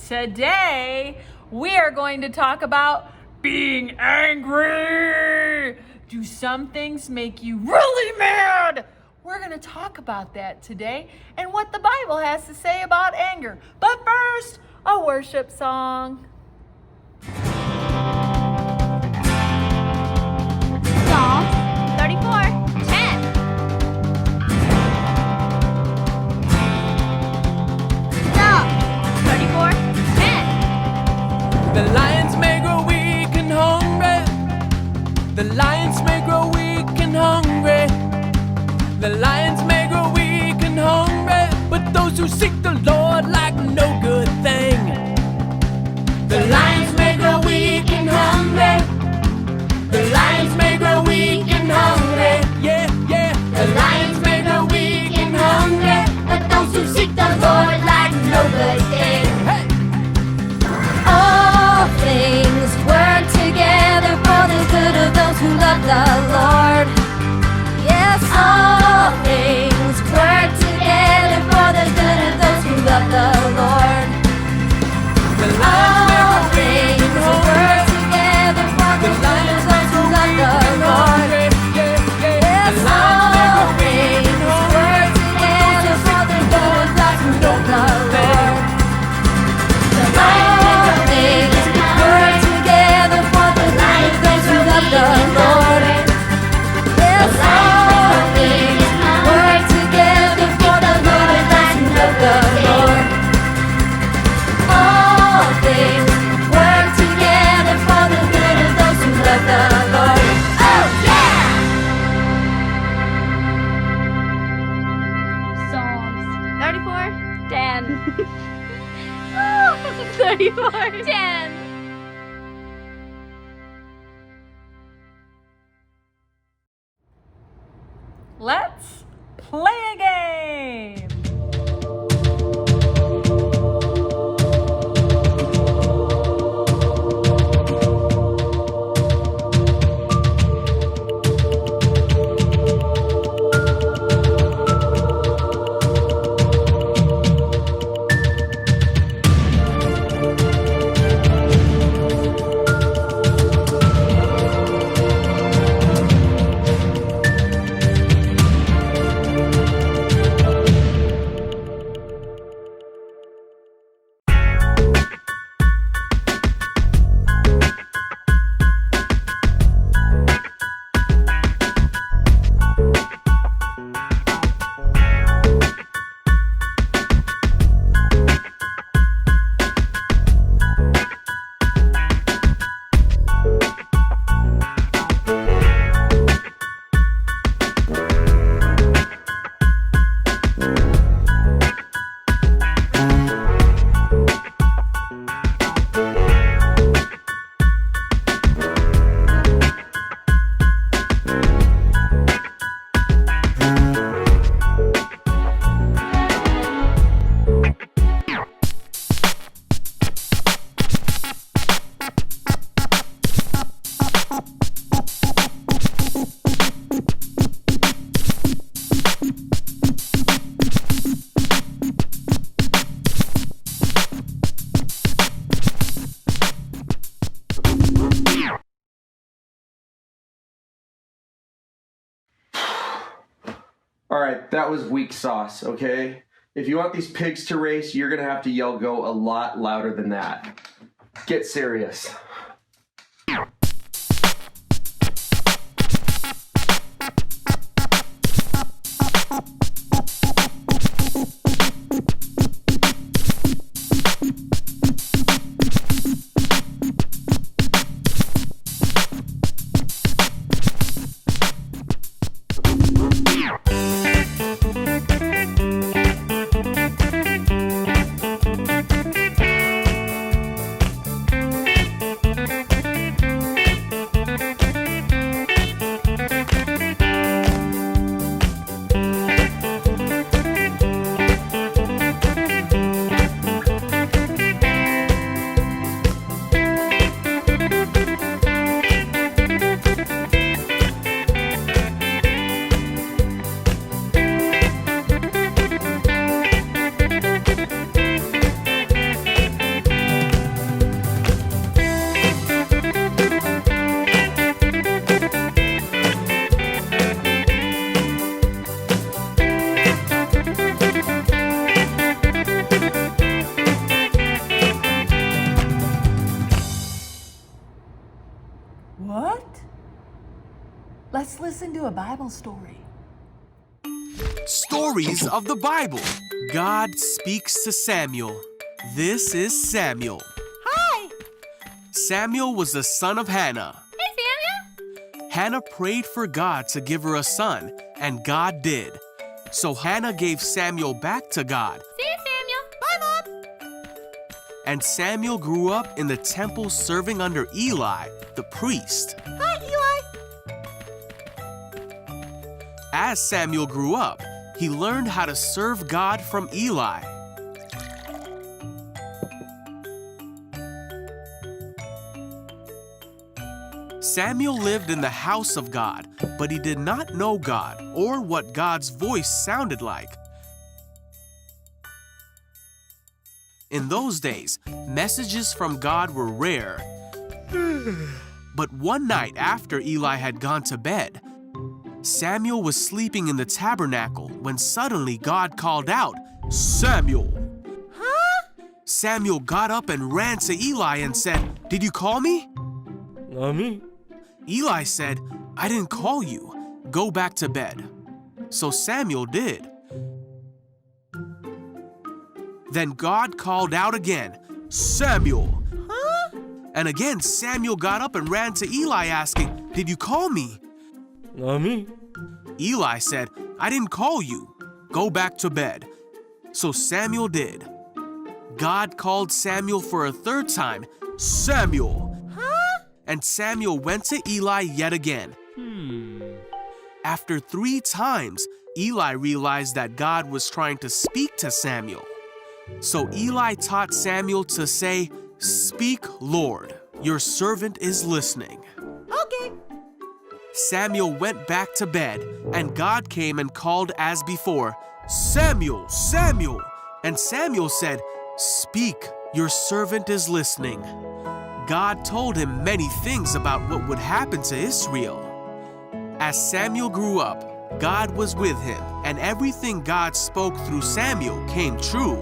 Today, we are going to talk about being angry. Do some things make you really mad? We're going to talk about that today and what the Bible has to say about anger. But first, a worship song. Psalms 34:10. Psalms 34:10. The lions may grow weak and hungry. The lions may grow weak and hungry. The lions may grow weak and hungry, but those who seek the Lord lack no good thing. The lions may grow weak and hungry. The lions may grow weak and hungry. Yeah, yeah. The lions may grow weak and hungry, But those who seek the Lord lack no good thing. hey. All things work together for the good of those who love the Lord. Yes, all things work together for the good of those who love the Lord. The lions may All grow weak things and work hungry. together for The the good lions of may those who grow love weak the and Lord. hungry. Yeah, yeah. Yes, The lions may all grow weak and things hungry. work together for the good of those who love the Lord. All things work together for the good of those who love the Lord. Yes, all things work together for the good of those who love the Lord. All things work together for the good of those who love the Lord. Oh yeah! Psalms 34:10. 34:10. Let's play a game. Alright, that was weak sauce, okay? If you want these pigs to race, you're gonna have to yell go a lot louder than that. Get serious. let's listen to a Bible story. Stories of the Bible. God speaks to Samuel. This is Samuel. Hi. Samuel was the son of Hannah. Hey, Samuel. Hannah prayed for God to give her a son, and God did. So Hannah gave Samuel back to God. See you, Samuel. Bye, Mom. And Samuel grew up in the temple serving under Eli, the priest. Hi, Eli. As Samuel grew up, he learned how to serve God from Eli. Samuel lived in the house of God, but he did not know God or what God's voice sounded like. In those days, messages from God were rare. But one night after Eli had gone to bed, Samuel was sleeping in the tabernacle when suddenly God called out, "Samuel!" Huh? Samuel got up and ran to Eli and said, "Did you call me?" Me? Eli said, "I didn't call you. Go back to bed." So Samuel did. Then God called out again, "Samuel!" Huh? And again Samuel got up and ran to Eli asking, "Did you call me?" Me? Eli said, "I didn't call you. Go back to bed." So Samuel did. God called Samuel for a third time, "Samuel!" Huh? And Samuel went to Eli yet again. After 3 times, Eli realized that God was trying to speak to Samuel. So Eli taught Samuel to say, "Speak, Lord, your servant is listening." Okay. Samuel went back to bed, and God came and called as before, "Samuel, Samuel!" And Samuel said, "Speak, your servant is listening." God told him many things about what would happen to Israel. As Samuel grew up, God was with him, and everything God spoke through Samuel came true.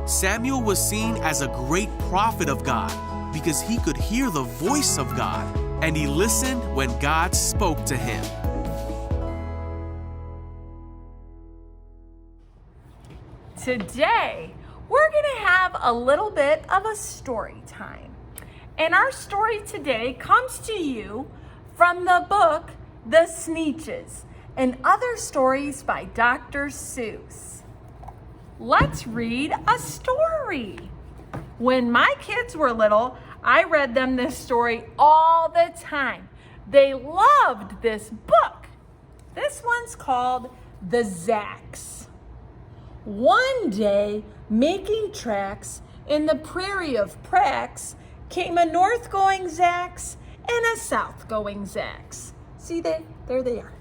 Samuel was seen as a great prophet of God because he could hear the voice of God, and he listened when God spoke to him. Today, we're going to have a little bit of a story time. And our story today comes to you from the book, The Sneetches, and Other Stories by Dr. Seuss. Let's read a story. When my kids were little, I read them this story all the time. They loved this book. This one's called The Zacks. One day, making tracks in the prairie of Prax, came a north-going Zacks and a south-going Zacks. See, there they are.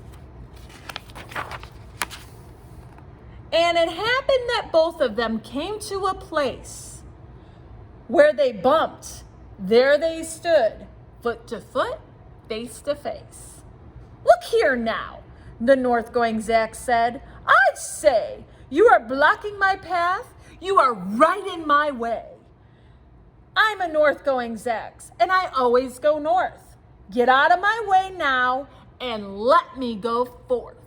And it happened that both of them came to a place where they bumped. There they stood, foot to foot, face to face. "Look here now," the north-going Zack said. "I say, you are blocking my path. You are right in my way. I'm a north-going Zack, and I always go north. Get out of my way now and let me go forth."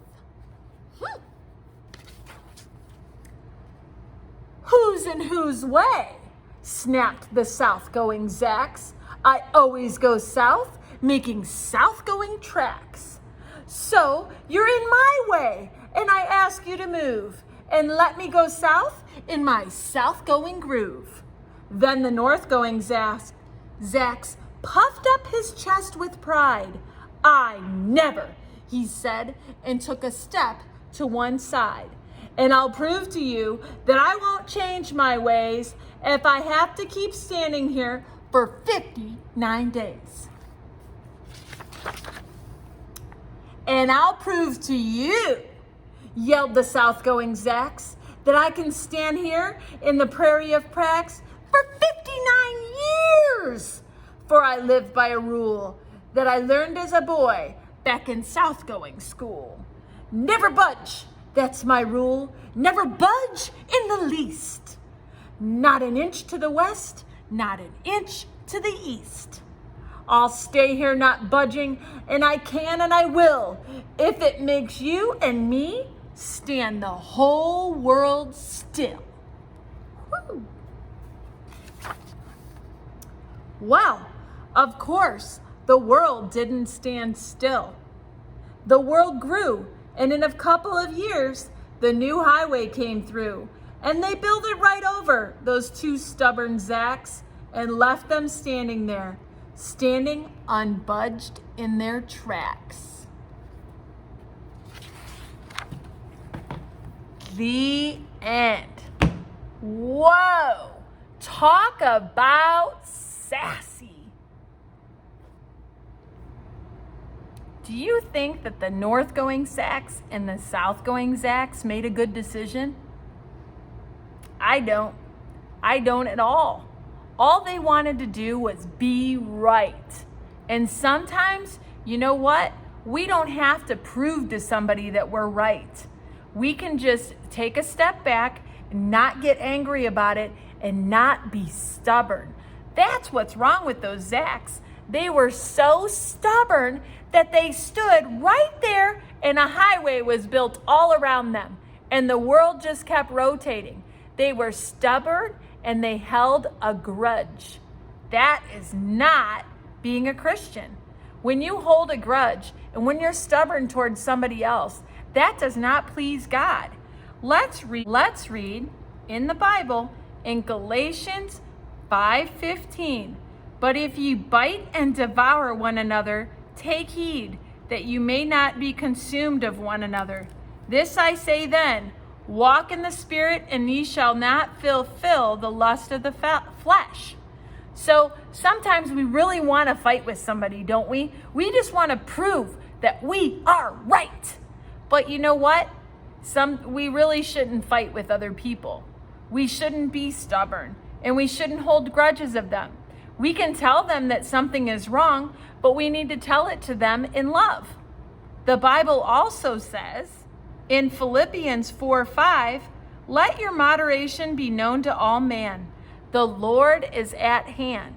"Who's in whose way?" snapped the south-going Zacks. "I always go south, making south-going tracks. So you're in my way, and I ask you to move and let me go south in my south-going groove." Then the north-going Zacks puffed up his chest with pride. "I never," he said, and took a step to one side. "And I'll prove to you that I won't change my ways if I have to keep standing here for 59 days. And I'll prove to you," yelled the south-going Zacks, "that I can stand here in the prairie of Prax for 59 years. For I live by a rule that I learned as a boy back in south-going school. Never budge, that's my rule. Never budge in the least. Not an inch to the west, not an inch to the east. I'll stay here not budging, and I can and I will, if it makes you and me stand the whole world still. Woo. Well, of course, the world didn't stand still. The world grew, and in a couple of years, the new highway came through, and they built it right over those two stubborn Zacks and left them standing there, standing unbudged in their tracks. The end. Whoa! Talk about sassy. Do you think that the north-going Zacks and the south-going Zacks made a good decision? I don't. I don't at all. All they wanted to do was be right. And sometimes, you know what? We don't have to prove to somebody that we're right. We can just take a step back, not get angry about it, and not be stubborn. That's what's wrong with those Zacks. They were so stubborn that they stood right there and a highway was built all around them. And the world just kept rotating. They were stubborn and they held a grudge. That is not being a Christian. When you hold a grudge and when you're stubborn towards somebody else, that does not please God. Let's read in the Bible in Galatians 5:15. But if ye bite and devour one another, take heed that you may not be consumed of one another. This I say then, walk in the Spirit, and ye shall not fulfill the lust of the flesh. So sometimes we really want to fight with somebody, don't we? We just want to prove that we are right. But you know what? We really shouldn't fight with other people. We shouldn't be stubborn, and we shouldn't hold grudges of them. We can tell them that something is wrong, but we need to tell it to them in love. The Bible also says in Philippians 4:5, let your moderation be known to all men. The Lord is at hand.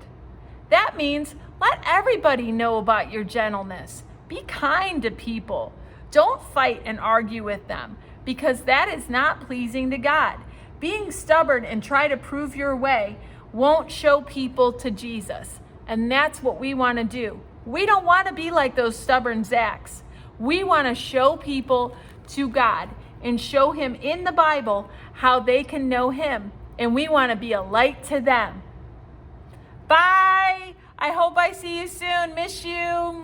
That means let everybody know about your gentleness. Be kind to people. Don't fight and argue with them, because that is not pleasing to God. Being stubborn and try to prove your way won't show people to Jesus. And that's what we want to do. We don't want to be like those stubborn Zacks. We want to show people to God and show him in the Bible how they can know him. And we want to be a light to them. Bye. I hope I see you soon. Miss you.